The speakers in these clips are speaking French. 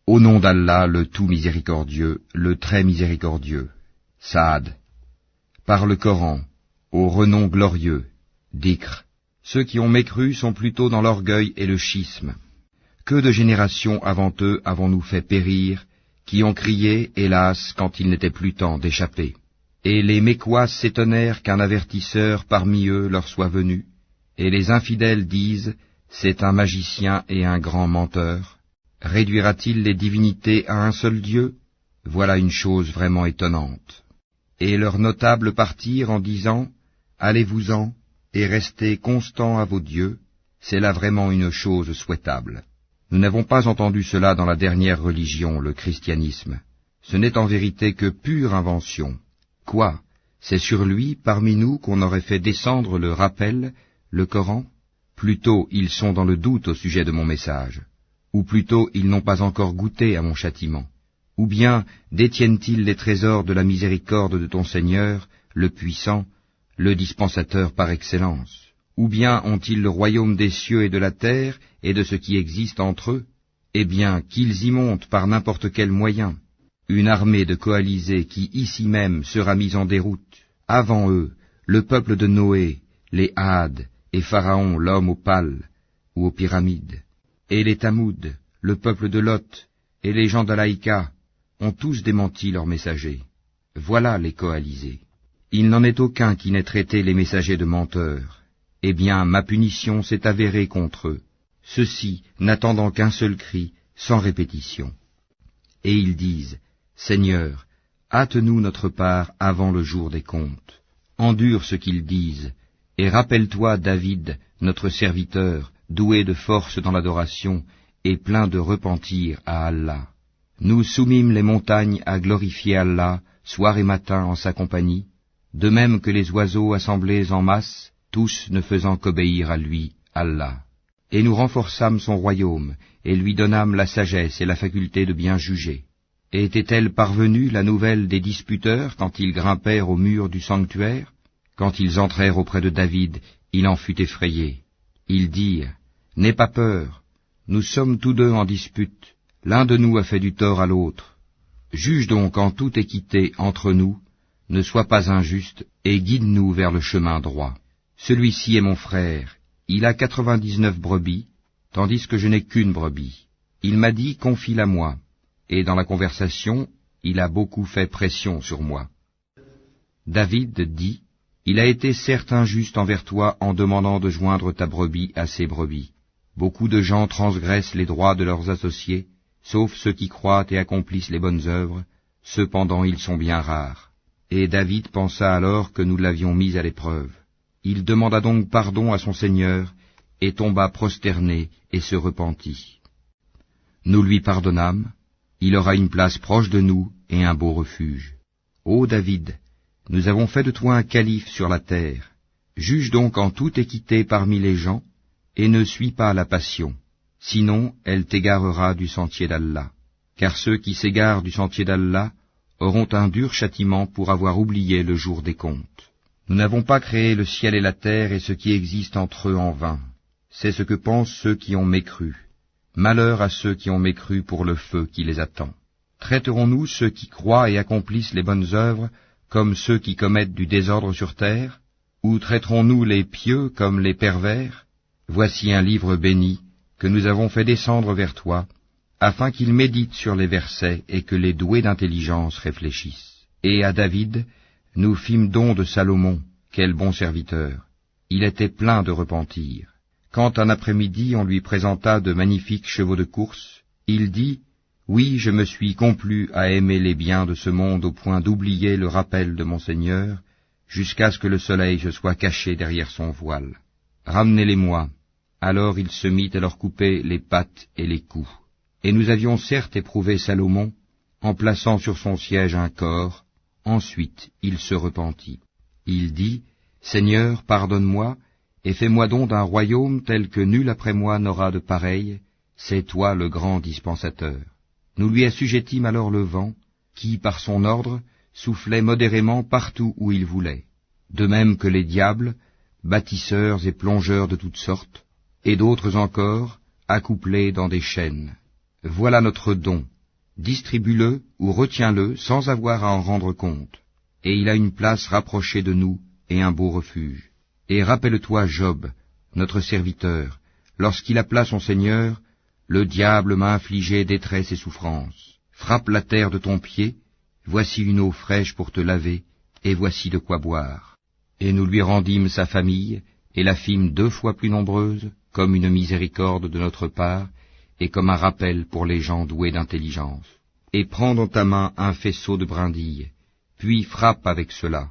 Au nom d'Allah, le tout miséricordieux, le très miséricordieux. Saad. Par le Coran, au renom glorieux. Dhikr. Ceux qui ont mécru sont plutôt dans l'orgueil et le schisme. Que de générations avant eux avons-nous fait périr, qui ont crié, hélas, quand il n'était plus temps d'échapper. Et les Mécois s'étonnèrent qu'un avertisseur parmi eux leur soit venu, et les infidèles disent, c'est un magicien et un grand menteur. Réduira-t-il les divinités à un seul Dieu? Voilà une chose vraiment étonnante. Et leurs notables partirent en disant, allez-vous-en, et restez constants à vos dieux, c'est là vraiment une chose souhaitable. Nous n'avons pas entendu cela dans la dernière religion, le christianisme. Ce n'est en vérité que pure invention. Quoi? C'est sur lui, parmi nous, qu'on aurait fait descendre le rappel, le Coran? Plutôt ils sont dans le doute au sujet de mon message. Ou plutôt ils n'ont pas encore goûté à mon châtiment. Ou bien détiennent-ils les trésors de la miséricorde de ton Seigneur, le puissant, le dispensateur par excellence? Ou bien ont-ils le royaume des cieux et de la terre et de ce qui existe entre eux? Eh bien, qu'ils y montent par n'importe quel moyen. Une armée de coalisés qui ici même sera mise en déroute. Avant eux, le peuple de Noé, les Hades, et Pharaon, l'homme aux pales, ou aux pyramides. Et les Tamoud, le peuple de Lot, et les gens d'Alaïka, ont tous démenti leurs messagers. Voilà les coalisés. Il n'en est aucun qui n'ait traité les messagers de menteurs. Eh bien, ma punition s'est avérée contre eux, ceux-ci n'attendant qu'un seul cri, sans répétition. Et ils disent, Seigneur, hâte-nous notre part avant le jour des comptes. Endure ce qu'ils disent, et rappelle-toi David, notre serviteur, doué de force dans l'adoration, et plein de repentir à Allah. Nous soumîmes les montagnes à glorifier Allah, soir et matin en sa compagnie, de même que les oiseaux assemblés en masse, tous ne faisant qu'obéir à lui, Allah. Et nous renforçâmes son royaume, et lui donnâmes la sagesse et la faculté de bien juger. Et était-elle parvenue la nouvelle des disputeurs quand ils grimpèrent au mur du sanctuaire? Quand ils entrèrent auprès de David, il en fut effrayé. Ils dirent, n'aie pas peur, nous sommes tous deux en dispute, l'un de nous a fait du tort à l'autre. Juge donc en toute équité entre nous, ne sois pas injuste, et guide-nous vers le chemin droit. Celui-ci est mon frère, il a 99 brebis, tandis que je n'ai qu'une brebis. Il m'a dit, confie-la moi, et dans la conversation, il a beaucoup fait pression sur moi. David dit, il a été certes injuste envers toi en demandant de joindre ta brebis à ses brebis. Beaucoup de gens transgressent les droits de leurs associés, sauf ceux qui croient et accomplissent les bonnes œuvres, cependant ils sont bien rares. Et David pensa alors que nous l'avions mis à l'épreuve. Il demanda donc pardon à son Seigneur, et tomba prosterné et se repentit. Nous lui pardonnâmes, il aura une place proche de nous et un beau refuge. Ô David, nous avons fait de toi un calife sur la terre. Juge donc en toute équité parmi les gens, et ne suis pas la passion, sinon elle t'égarera du sentier d'Allah. Car ceux qui s'égarent du sentier d'Allah auront un dur châtiment pour avoir oublié le jour des comptes. Nous n'avons pas créé le ciel et la terre et ce qui existe entre eux en vain. C'est ce que pensent ceux qui ont mécru. Malheur à ceux qui ont mécru pour le feu qui les attend. Traiterons-nous ceux qui croient et accomplissent les bonnes œuvres comme ceux qui commettent du désordre sur terre? Ou traiterons-nous les pieux comme les pervers? Voici un livre béni que nous avons fait descendre vers toi, afin qu'il médite sur les versets et que les doués d'intelligence réfléchissent. Et à David, nous fîmes don de Salomon, quel bon serviteur. Il était plein de repentir. Quand un après-midi on lui présenta de magnifiques chevaux de course, il dit, « Oui, je me suis complu à aimer les biens de ce monde au point d'oublier le rappel de mon Seigneur, jusqu'à ce que le soleil se soit caché derrière son voile. Ramenez-les-moi. » Alors il se mit à leur couper les pattes et les coups. Et nous avions certes éprouvé Salomon, en plaçant sur son siège un corps. Ensuite il se repentit. Il dit, « Seigneur, pardonne-moi, et fais-moi don d'un royaume tel que nul après moi n'aura de pareil, c'est toi le grand dispensateur. » Nous lui assujettîmes alors le vent, qui, par son ordre, soufflait modérément partout où il voulait, de même que les diables, bâtisseurs et plongeurs de toutes sortes, et d'autres encore, accouplés dans des chaînes. Voilà notre don, distribue-le ou retiens-le sans avoir à en rendre compte. Et il a une place rapprochée de nous et un beau refuge. Et rappelle-toi Job, notre serviteur, lorsqu'il appela son Seigneur, le diable m'a infligé détresse et souffrance. Frappe la terre de ton pied, voici une eau fraîche pour te laver, et voici de quoi boire. Et nous lui rendîmes sa famille, et la fîmes 2 fois plus nombreuse, comme une miséricorde de notre part, et comme un rappel pour les gens doués d'intelligence. Et prends dans ta main un faisceau de brindilles, puis frappe avec cela,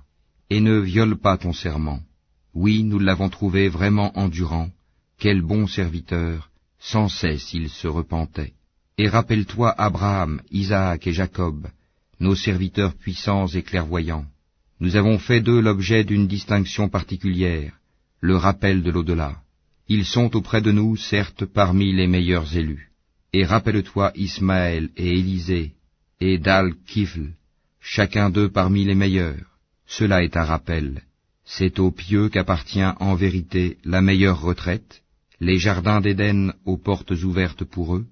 et ne viole pas ton serment. Oui, nous l'avons trouvé vraiment endurant, quel bon serviteur, sans cesse il se repentait. Et rappelle-toi Abraham, Isaac et Jacob, nos serviteurs puissants et clairvoyants. Nous avons fait d'eux l'objet d'une distinction particulière, le rappel de l'au-delà. Ils sont auprès de nous, certes, parmi les meilleurs élus. Et rappelle-toi Ismaël et Élisée, et Dal-Kifl, chacun d'eux parmi les meilleurs. Cela est un rappel. C'est aux pieux qu'appartient en vérité la meilleure retraite, les jardins d'Éden aux portes ouvertes pour eux,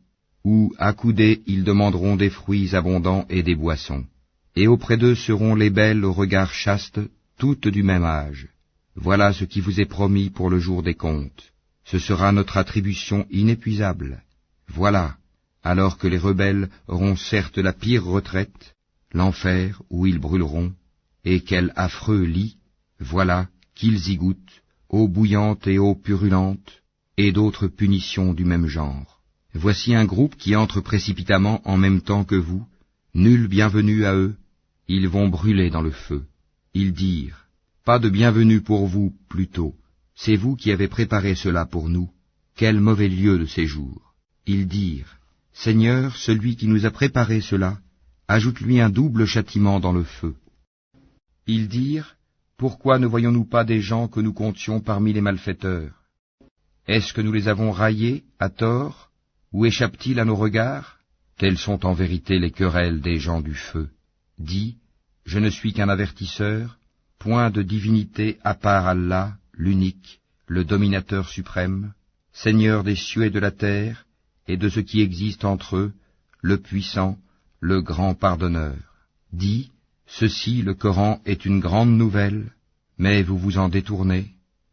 où, accoudés, ils demanderont des fruits abondants et des boissons. Et auprès d'eux seront les belles au regard chaste, toutes du même âge. Voilà ce qui vous est promis pour le jour des comptes. Ce sera notre attribution inépuisable. Voilà, alors que les rebelles auront certes la pire retraite, l'enfer où ils brûleront, et quel affreux lit, voilà qu'ils y goûtent, eau bouillante et eau purulente, et d'autres punitions du même genre. Voici un groupe qui entre précipitamment en même temps que vous, nul bienvenu à eux, ils vont brûler dans le feu. Ils dirent, pas de bienvenue pour vous, plutôt, c'est vous qui avez préparé cela pour nous, quel mauvais lieu de séjour. Ils dirent, Seigneur, celui qui nous a préparé cela, ajoute-lui un double châtiment dans le feu. Ils dirent, pourquoi ne voyons-nous pas des gens que nous comptions parmi les malfaiteurs? Est-ce que nous les avons raillés, à tort, ou échappent-ils à nos regards? Telles sont en vérité les querelles des gens du feu. Dis, je ne suis qu'un avertisseur, point de divinité à part Allah, l'unique, le dominateur suprême, Seigneur des cieux et de la terre, et de ce qui existe entre eux, le puissant, le grand pardonneur. Dis, ceci, le Coran, est une grande nouvelle, mais vous vous en détournez.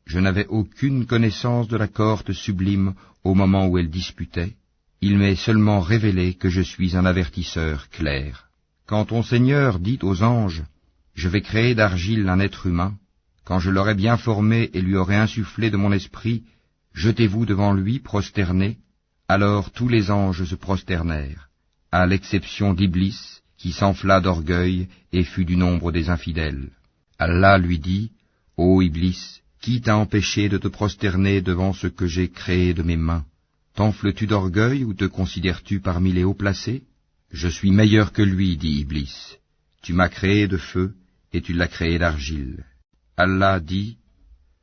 Je n'avais aucune connaissance de la cohorte sublime au moment où elle disputait. Il m'est seulement révélé que je suis un avertisseur clair. Quand ton Seigneur dit aux anges, je vais créer d'argile un être humain, quand je l'aurai bien formé et lui aurai insufflé de mon esprit, jetez-vous devant lui prosternés. Alors tous les anges se prosternèrent, à l'exception d'Iblis, qui s'enfla d'orgueil et fut du nombre des infidèles. Allah lui dit, ô Iblis, qui t'a empêché de te prosterner devant ce que j'ai créé de mes mains? T'enfles-tu d'orgueil ou te considères-tu parmi les haut placés? Je suis meilleur que lui, dit Iblis. Tu m'as créé de feu, et tu l'as créé d'argile. Allah dit,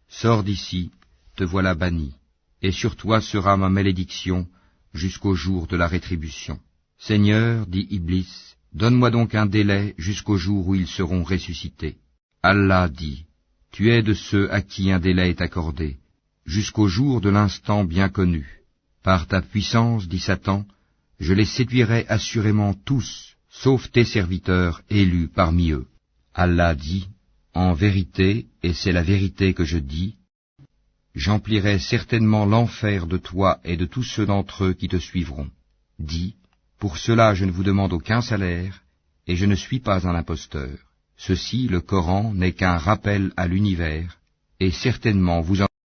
sors d'ici, te voilà banni, et sur toi sera ma malédiction jusqu'au jour de la rétribution. Seigneur, dit Iblis, donne-moi donc un délai jusqu'au jour où ils seront ressuscités. Allah dit, tu es de ceux à qui un délai est accordé, jusqu'au jour de l'instant bien connu. Par ta puissance, dit Satan, je les séduirai assurément tous, sauf tes serviteurs élus parmi eux. Allah dit, en vérité, et c'est la vérité que je dis, j'emplirai certainement l'enfer de toi et de tous ceux d'entre eux qui te suivront. Dis, pour cela je ne vous demande aucun salaire, et je ne suis pas un imposteur. Ceci, le Coran, n'est qu'un rappel à l'univers, et certainement vous en